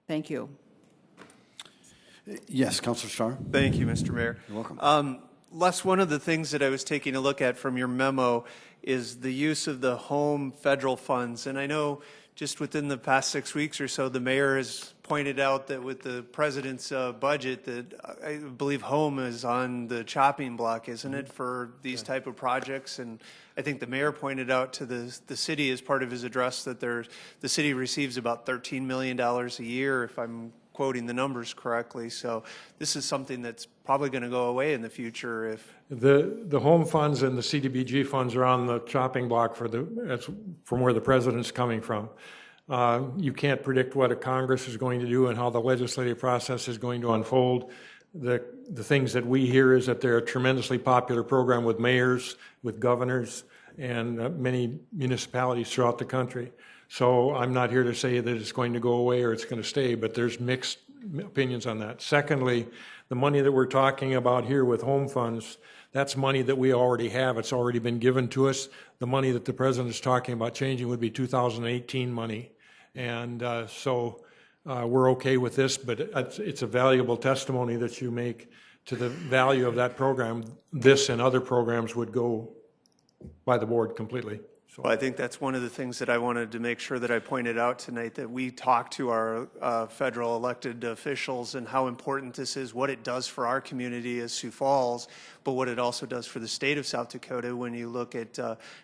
Thank you. Yes, Councilor Starr. Thank you, Mr. Mayor. You're welcome. Les, one of the things that I was taking a look at from your memo is the use of the home federal funds. And I know just within the past 6 weeks or so, the mayor has pointed out that with the president's budget that I believe home is on the chopping block, isn't it, for these type of projects? And I think the mayor pointed out to the city as part of his address that the city receives about $13 million a year, if I'm quoting the numbers correctly. So this is something that's probably going to go away in the future if the home funds and the CDBG funds are on the chopping block that's from where the president's coming from. You can't predict what a Congress is going to do and how the legislative process is going to unfold. The things that we hear is that they're a tremendously popular program with mayors, with governors, and many municipalities throughout the country. So I'm not here to say that it's going to go away or it's going to stay, but there's mixed opinions on that. Secondly, the money that we're talking about here with home funds, that's money that we already have. It's already been given to us. The money that the president is talking about changing would be 2018 money. And so we're okay with this, but it's a valuable testimony that you make to the value of that program. This and other programs would go by the board completely. So well, I think that's one of the things that I wanted to make sure that I pointed out tonight, that we talk to our federal elected officials and how important this is, what it does for our community as Sioux Falls, but what it also does for the state of South Dakota when you look at,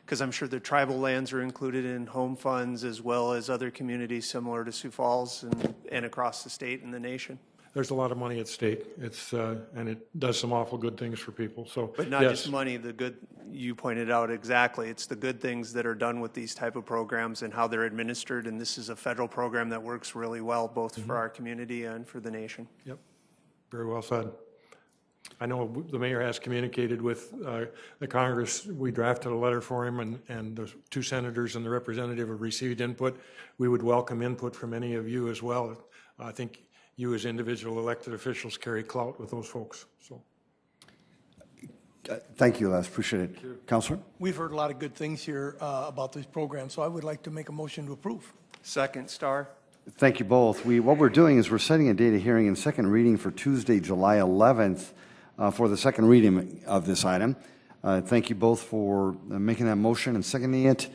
because I'm sure the tribal lands are included in home funds as well as other communities similar to Sioux Falls and across the state and the nation. There's a lot of money at stake. It's and it does some awful good things for people. So, but not just money. The good you pointed out exactly. It's the good things that are done with these type of programs and how they're administered. And this is a federal program that works really well, both for our community and for the nation. Yep, very well said. I know the mayor has communicated with the Congress. We drafted a letter for him, and the two senators and the representative have received input. We would welcome input from any of you as well. I think you as individual elected officials carry clout with those folks. So, thank you, Les. Appreciate it. Councilor? We've heard a lot of good things here about these programs, so I would like to make a motion to approve. Second, Starr. Thank you both. What we're doing is we're setting a date of hearing and second reading for Tuesday, July 11th for the second reading of this item. Thank you both for making that motion and seconding it.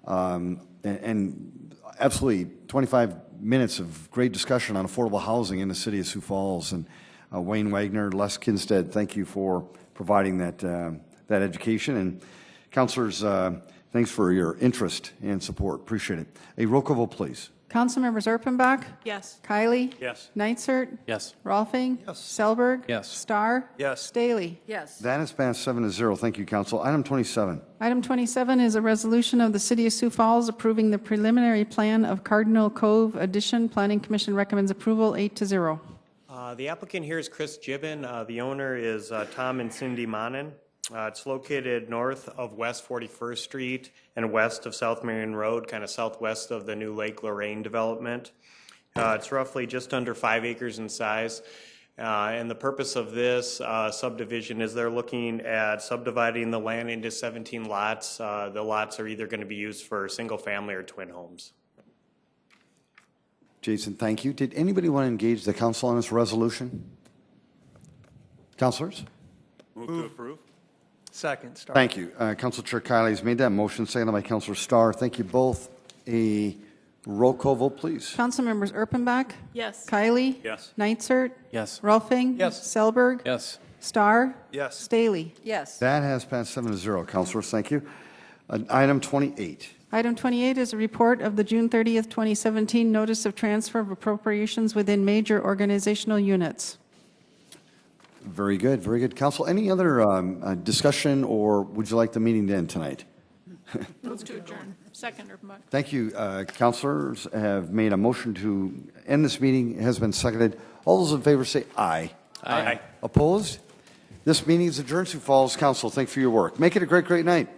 And absolutely 25 minutes of great discussion on affordable housing in the city of Sioux Falls. And Wayne Wagner, Les Kinstead, thank you for providing that education. And councilors, thanks for your interest and support. Appreciate it. A roll call vote, please. Councilmembers Erpenbach? Yes. Kylie? Yes. Neitzert? Yes. Rolfing? Yes. Selberg? Yes. Starr? Yes. Staley? Yes. That is passed 7-0. Thank you, council. Item 27. Item 27 is a resolution of the City of Sioux Falls approving the preliminary plan of Cardinal Cove addition. Planning Commission recommends approval 8-0. The applicant here is Chris Gibbon. The owner is Tom and Cindy Monin. It's located north of West 41st Street and west of South Marion Road, kind of southwest of the new Lake Lorraine development. It's roughly just under 5 acres in size. And the purpose of this subdivision is they're looking at subdividing the land into 17 lots. The lots are either going to be used for single family or twin homes. Jason, thank you. Did anybody want to engage the council on this resolution? Councilors? Move to approve. Second, Starr. Thank you. Council Chair Kiley has made that motion, seconded by Councilor Starr. Thank you both. A roll call vote, please. Council members Erpenbach? Yes. Kiley? Yes. Nitzert? Yes. Rolfing? Yes. Selberg? Yes. Starr? Yes. Staley? Yes. That has passed 7-0. Councilors, thank you. Item 28. Item 28 is a report of the June 30th, 2017 Notice of Transfer of Appropriations within Major Organizational Units. Very good, very good. Council, any other discussion, or would you like the meeting to end tonight? Let's to adjourn. Second, Erpenbach. Thank you. Councilors have made a motion to end this meeting. It has been seconded. All those in favor say aye. Aye. Opposed? This meeting is adjourned. Sioux Falls Council, thank you for your work. Make it a great, great night.